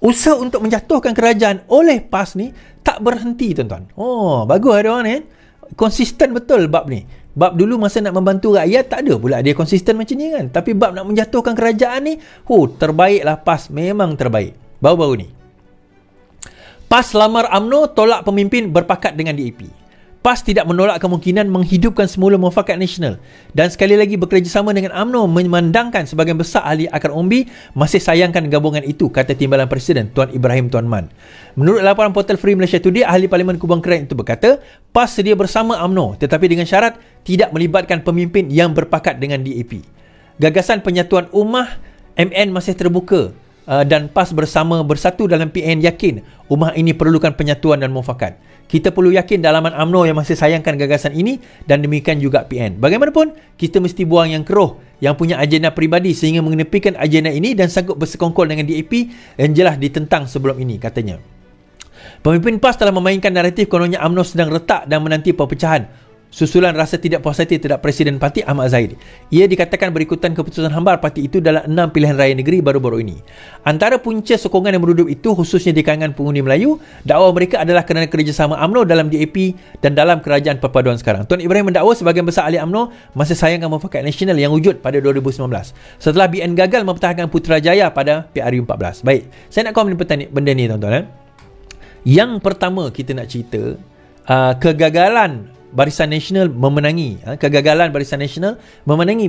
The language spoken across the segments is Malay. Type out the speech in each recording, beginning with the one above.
Usaha untuk menjatuhkan kerajaan oleh PAS ni tak berhenti, tuan-tuan. Oh, bagus ada orang ni. Konsisten betul bab ni. Bab dulu masa nak membantu rakyat, tak ada pula dia konsisten macam ni kan. Tapi bab nak menjatuhkan kerajaan ni, terbaiklah PAS. Memang terbaik. Baru-baru ni. PAS lamar UMNO, tolak pemimpin berpakat dengan DAP. PAS tidak menolak kemungkinan menghidupkan semula Muafakat Nasional dan sekali lagi bekerjasama dengan UMNO memandangkan sebahagian besar ahli akar umbi masih sayangkan gabungan itu, kata Timbalan Presiden Tuan Ibrahim Tuan Man. Menurut laporan portal Free Malaysia Today, ahli Parlimen Kubang Kerat itu berkata PAS sedia bersama UMNO tetapi dengan syarat tidak melibatkan pemimpin yang berpakat dengan DAP. Gagasan penyatuan ummah MN masih terbuka dan PAS bersatu dalam PN yakin ummah ini perlukan penyatuan dan muafakat. Kita perlu yakin dalaman UMNO yang masih sayangkan gagasan ini dan demikian juga PN. Bagaimanapun, kita mesti buang yang keruh, yang punya agenda peribadi sehingga mengenepikan agenda ini dan sanggup bersekongkol dengan DAP yang jelas ditentang sebelum ini, katanya. Pemimpin PAS telah memainkan naratif kononnya UMNO sedang retak dan menanti perpecahan susulan rasa tidak puas hati terhadap Presiden Parti Ahmad Zahid. Ia dikatakan berikutan keputusan hambar parti itu dalam 6 pilihan raya negeri baru-baru ini. Antara punca sokongan yang merudup itu khususnya di kalangan pengundi Melayu, dakwa mereka adalah kerana kerjasama UMNO dalam DAP dan dalam kerajaan perpaduan sekarang. Tuan Ibrahim mendakwa sebahagian besar ahli UMNO masih sayangkan Muafakat Nasional yang wujud pada 2019 setelah BN gagal mempertahankan Putrajaya pada PRU14. Baik, saya nak komen benda ni, tuan-tuan. Yang pertama kita nak cerita kegagalan Barisan Nasional memenangi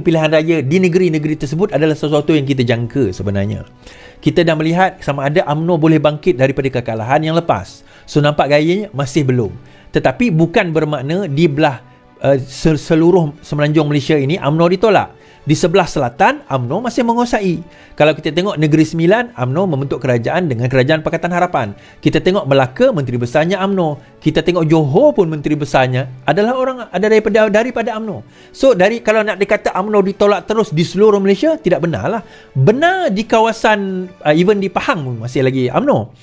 pilihan raya di negeri-negeri tersebut adalah sesuatu yang kita jangka sebenarnya. Kita dah melihat sama ada UMNO boleh bangkit daripada kekalahan yang lepas. So nampak gayanya masih belum. Tetapi bukan bermakna di belah seluruh semenanjung Malaysia ini UMNO ditolak. Di sebelah selatan UMNO masih menguasai. Kalau kita tengok Negeri Sembilan, UMNO membentuk kerajaan dengan Kerajaan Pakatan Harapan. Kita tengok Melaka, menteri besarnya UMNO. Kita tengok Johor pun menteri besarnya adalah orang daripada UMNO. So kalau nak dikata UMNO ditolak terus di seluruh Malaysia, tidak benar lah. Benar di kawasan even di Pahang pun masih lagi UMNO.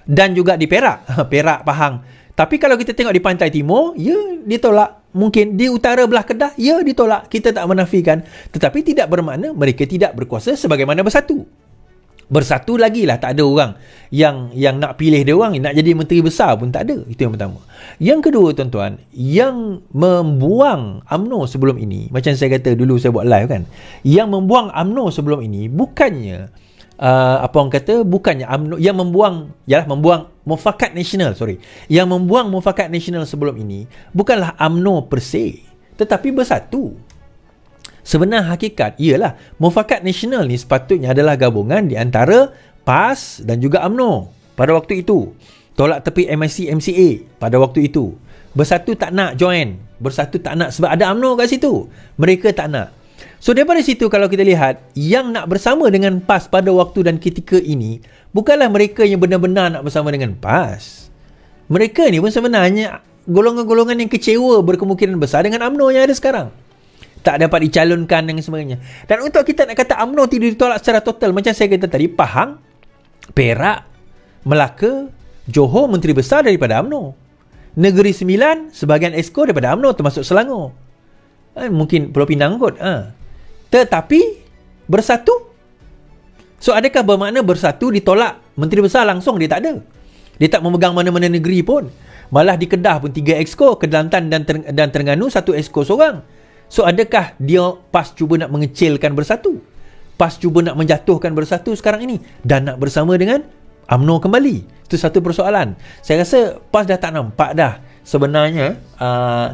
Dan juga di Perak, Perak, Pahang. Tapi kalau kita tengok di Pantai Timur, ya ditolak. Mungkin di utara belah Kedah, ya ditolak. Kita tak menafikan. Tetapi tidak bermakna mereka tidak berkuasa sebagaimana bersatu. Bersatu lagi lah, tak ada orang yang nak pilih dia orang, nak jadi menteri besar pun tak ada. Itu yang pertama. Yang kedua, tuan-tuan, yang membuang UMNO sebelum ini, macam saya kata dulu saya buat live kan, yang membuang UMNO sebelum ini bukannya bukannya UMNO yang membuang Muafakat Nasional, yang membuang Muafakat Nasional sebelum ini bukanlah UMNO per se, tetapi bersatu. Sebenar hakikat ialah Muafakat Nasional ni sepatutnya adalah gabungan di antara PAS dan juga UMNO pada waktu itu. Tolak tepi MIC MCA pada waktu itu. Bersatu tak nak join, bersatu tak nak sebab ada UMNO kat situ. Mereka tak nak. So daripada situ kalau kita lihat, yang nak bersama dengan PAS pada waktu dan ketika ini bukanlah mereka yang benar-benar nak bersama dengan PAS. Mereka ni pun sebenarnya golongan-golongan yang kecewa berkemungkinan besar dengan UMNO yang ada sekarang. Tak dapat dicalonkan dan sebagainya. Dan untuk kita nak kata UMNO tidak ditolak secara total, macam saya kata tadi, Pahang, Perak, Melaka, Johor menteri besar daripada UMNO. Negeri Sembilan sebahagian esko daripada UMNO termasuk Selangor. Mungkin Pulau Pinang kot. Tetapi bersatu. So adakah bermakna bersatu ditolak menteri besar langsung? Dia tak ada. Dia tak memegang mana-mana negeri pun. Malah di Kedah pun 3 exco, Kelantan dan Terengganu 1 exco seorang. So adakah dia PAS cuba nak mengecilkan bersatu? PAS cuba nak menjatuhkan bersatu sekarang ini dan nak bersama dengan UMNO kembali? Itu satu persoalan. Saya rasa PAS dah tak nampak dah sebenarnya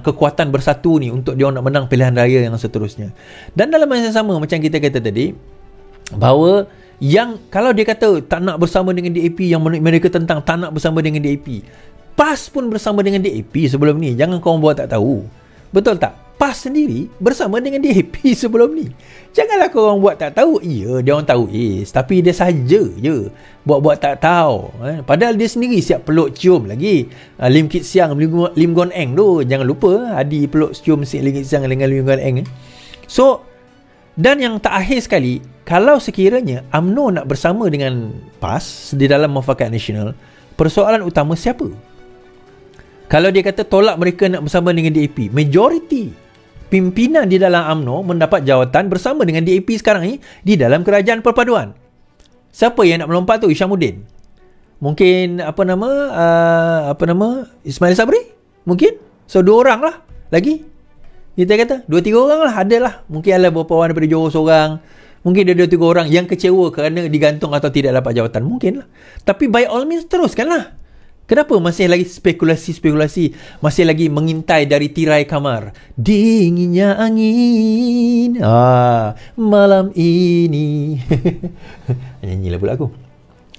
kekuatan bersatu ni untuk dia nak menang pilihan raya yang seterusnya. Dan dalam masa yang sama macam kita kata tadi, bahawa yang kalau dia kata tak nak bersama dengan DAP, yang mereka tentang tak nak bersama dengan DAP, PAS pun bersama dengan DAP sebelum ni. Jangan kau buat tak tahu. Betul tak? PAS sendiri bersama dengan DAP sebelum ni. Janganlah korang buat tak tahu. Ya, dia orang tahu tapi dia saja je buat-buat tak tahu. Padahal dia sendiri siap peluk cium lagi Lim Kit Siang, Lim Gon Eng tu. Jangan lupa Hadi peluk cium si Lim Kit Siang dengan Lim Gon Eng. So, dan yang terakhir sekali, kalau sekiranya UMNO nak bersama dengan PAS di dalam Muafakat Nasional, persoalan utama siapa? Kalau dia kata tolak mereka nak bersama dengan DAP, majoriti pimpinan di dalam UMNO mendapat jawatan bersama dengan DAP sekarang ni di dalam kerajaan perpaduan. Siapa yang nak melompat tu? Isyamuddin. Mungkin Ismail Sabri mungkin. So 2 orang lah lagi. Kita kata 2-3 orang lah, ada lah. Mungkin ada beberapa orang daripada Johor seorang. Mungkin ada 2-3 orang yang kecewa kerana digantung atau tidak dapat jawatan. Mungkin lah. Tapi by all means teruskanlah. Kenapa masih lagi spekulasi, masih lagi mengintai dari tirai kamar? Dinginnya angin malam ini. Nyanyilah pula aku.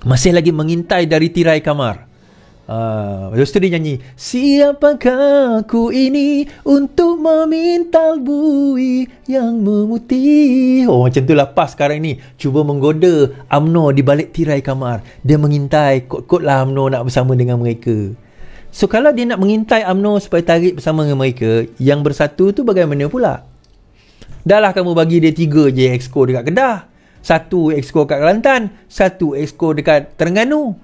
Masih lagi mengintai dari tirai kamar. Lepas tu dia nyanyi, siapakah aku ini untuk memintal bui yang memutih. Macam tu lah PAS sekarang ni cuba menggoda UMNO di balik tirai kamar. Dia mengintai, kot-kot lah UMNO nak bersama dengan mereka. So kalau dia nak mengintai UMNO supaya tarik bersama dengan mereka, yang bersatu tu bagaimana pula? Dah lah kamu bagi dia 3 je exco dekat Kedah, 1 exco kat Kelantan, 1 exco dekat Terengganu.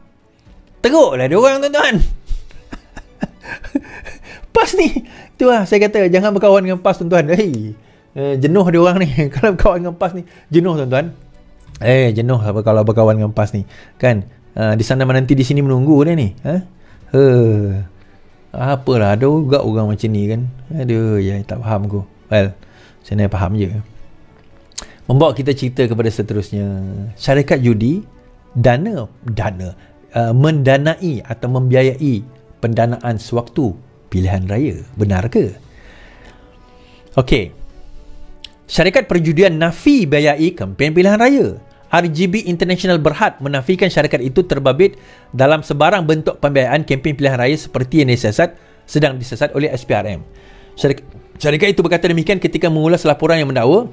Teruklah dia orang, tuan-tuan. PAS ni, tu lah saya kata jangan berkawan dengan PAS, tuan-tuan. Jenuh dia orang ni. Kalau berkawan dengan PAS ni jenuh, tuan-tuan. Jenuh lah kalau berkawan dengan PAS ni, kan. Di sana nanti di sini menunggu dia ni. Apalah, ada juga orang macam ni, kan. Aduh, ya, tak faham aku. Well, saya nak faham je. Membawa kita cerita kepada seterusnya. Syarikat judi mendanai atau membiayai pendanaan sewaktu pilihan raya. Benar ke? Okey. Syarikat perjudian nafi biayai kempen pilihan raya. RGB International Berhad menafikan syarikat itu terbabit dalam sebarang bentuk pembiayaan kempen pilihan raya seperti yang sedang disiasat oleh SPRM. Syarikat itu berkata demikian ketika mengulas laporan yang mendakwa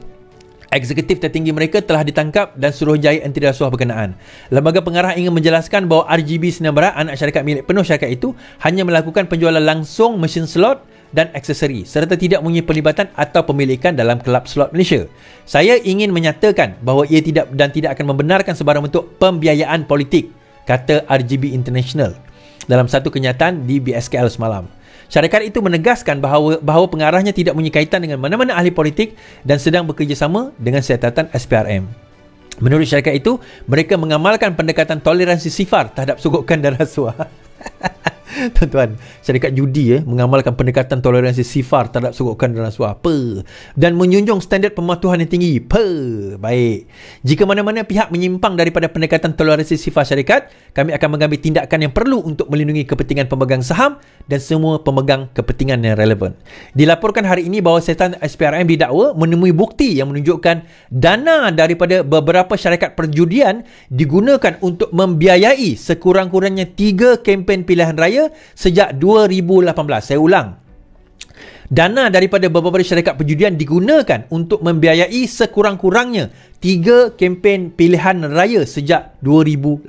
eksekutif tertinggi mereka telah ditangkap dan Suruhjaya anti rasuah berkenaan. Lembaga pengarah ingin menjelaskan bahawa RGB Sdn Bhd, anak syarikat milik penuh syarikat itu, hanya melakukan penjualan langsung mesin slot dan aksesori serta tidak mempunyai pelibatan atau pemilikan dalam kelab slot Malaysia. Saya ingin menyatakan bahawa ia tidak akan membenarkan sebarang bentuk pembiayaan politik, kata RGB International dalam satu kenyataan di BSKL semalam. Syarikat itu menegaskan bahawa pengarahnya tidak mempunyai kaitan dengan mana-mana ahli politik dan sedang bekerjasama dengan siasatan SPRM. Menurut syarikat itu, mereka mengamalkan pendekatan toleransi sifar terhadap sogokan dan rasuah. Tuan-tuan, syarikat judi mengamalkan pendekatan toleransi sifar terhadap sogokan dan rasuah. Dan menjunjung standard pematuhan yang tinggi. Baik. Jika mana-mana pihak menyimpang daripada pendekatan toleransi sifar syarikat, kami akan mengambil tindakan yang perlu untuk melindungi kepentingan pemegang saham dan semua pemegang kepentingan yang relevan. Dilaporkan hari ini bahawa setan SPRM didakwa menemui bukti yang menunjukkan dana daripada beberapa syarikat perjudian digunakan untuk membiayai sekurang-kurangnya 3 kempen pilihan raya sejak 2018. Saya ulang. Dana daripada beberapa syarikat perjudian digunakan untuk membiayai sekurang-kurangnya 3 kempen pilihan raya sejak 2018.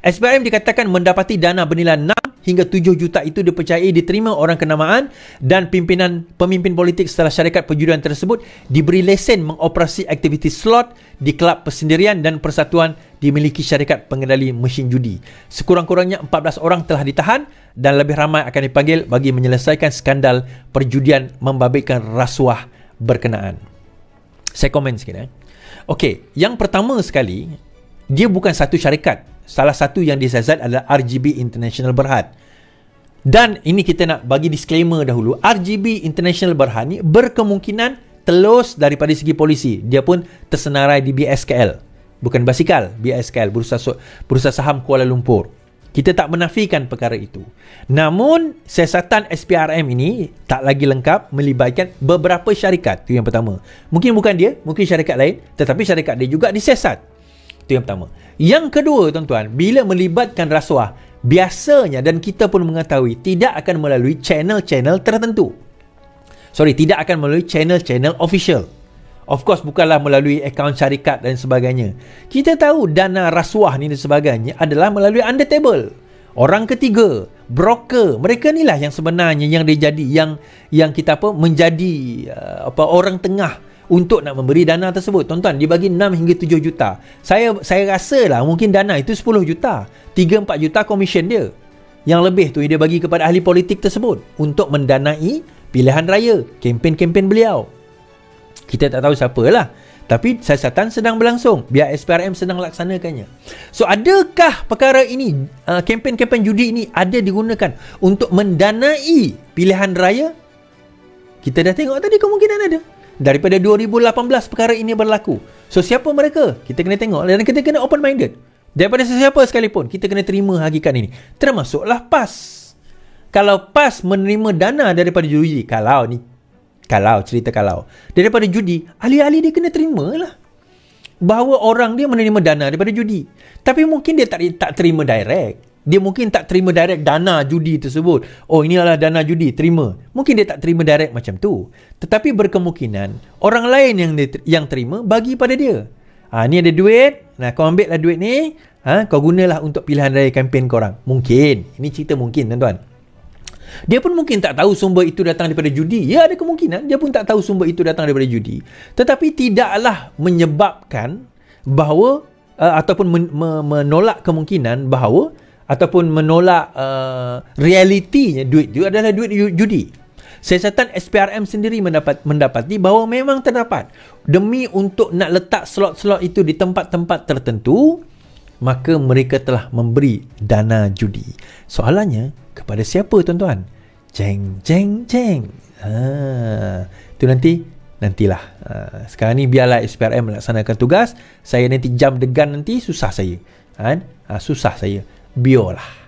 SPRM dikatakan mendapati dana bernilai 6 hingga 7 juta itu dipercayai diterima orang kenamaan dan pemimpin politik setelah syarikat perjudian tersebut diberi lesen mengoperasi aktiviti slot di kelab persendirian dan persatuan dimiliki syarikat pengendali mesin judi. Sekurang-kurangnya 14 orang telah ditahan dan lebih ramai akan dipanggil bagi menyelesaikan skandal perjudian membabitkan rasuah berkenaan. Saya komen sikit. Okey, yang pertama sekali, dia bukan satu syarikat. Salah satu yang disiasat adalah RGB International Berhad. Dan ini kita nak bagi disclaimer dahulu. RGB International Berhad ni berkemungkinan telus daripada segi polisi. Dia pun tersenarai di BSKL. Bukan basikal, BSKL, Bursa Saham Kuala Lumpur. Kita tak menafikan perkara itu. Namun, siasatan SPRM ini tak lagi lengkap melibatkan beberapa syarikat. Itu yang pertama. Mungkin bukan dia, mungkin syarikat lain. Tetapi syarikat dia juga disiasat. Itu yang pertama. Yang kedua, tuan-tuan, bila melibatkan rasuah, biasanya dan kita pun mengetahui tidak akan melalui channel-channel tertentu. Tidak akan melalui channel-channel official. Of course, bukanlah melalui akaun syarikat dan sebagainya. Kita tahu dana rasuah ni dan sebagainya adalah melalui under table. Orang ketiga, broker. Mereka ni lah yang sebenarnya yang dia jadi, yang kita menjadi orang tengah untuk nak memberi dana tersebut. Tuan-tuan, dia bagi 6 hingga 7 juta. Saya rasa lah mungkin dana itu 10 juta. 3-4 juta komisen dia. Yang lebih tu dia bagi kepada ahli politik tersebut untuk mendanai pilihan raya, kempen-kempen beliau. Kita tak tahu siapa lah. Tapi siasatan sedang berlangsung, biar SPRM sedang laksanakannya. So adakah perkara ini, kempen-kempen judi ini ada digunakan untuk mendanai pilihan raya? Kita dah tengok tadi kemungkinan ada. Daripada 2018 perkara ini berlaku. So siapa mereka? Kita kena tengok dan kita kena open minded. Daripada sesiapa sekalipun, kita kena terima hakikat ini. Termasuklah PAS. Kalau PAS menerima dana daripada judi, kalau daripada judi, ahli-ahli dia kena terima lah bahawa orang dia menerima dana daripada judi. Tapi mungkin dia tak terima direct. Dia mungkin tak terima direct dana judi tersebut. Oh, ini adalah dana judi, terima. Mungkin dia tak terima direct macam tu. Tetapi berkemungkinan orang lain yang terima bagi pada dia. Ni ada duit, nah kau ambil lah duit ni, kau gunalah untuk pilihan raya kempen korang. Mungkin. Ini cerita mungkin, tuan-tuan. Dia pun mungkin tak tahu sumber itu datang daripada judi. Ya, ada kemungkinan dia pun tak tahu sumber itu datang daripada judi. Tetapi tidaklah menyebabkan bahawa ataupun menolak kemungkinan bahawa ataupun menolak realitinya duit itu adalah duit judi. Siasatan SPRM sendiri mendapati bahawa memang terdapat. Demi untuk nak letak slot-slot itu di tempat-tempat tertentu, maka mereka telah memberi dana judi. Soalannya, kepada siapa, tuan-tuan? Jeng. Itu nantilah. Sekarang ni biarlah SPRM melaksanakan tugas. Saya nanti jam degan nanti susah saya. Susah saya. Biarlah.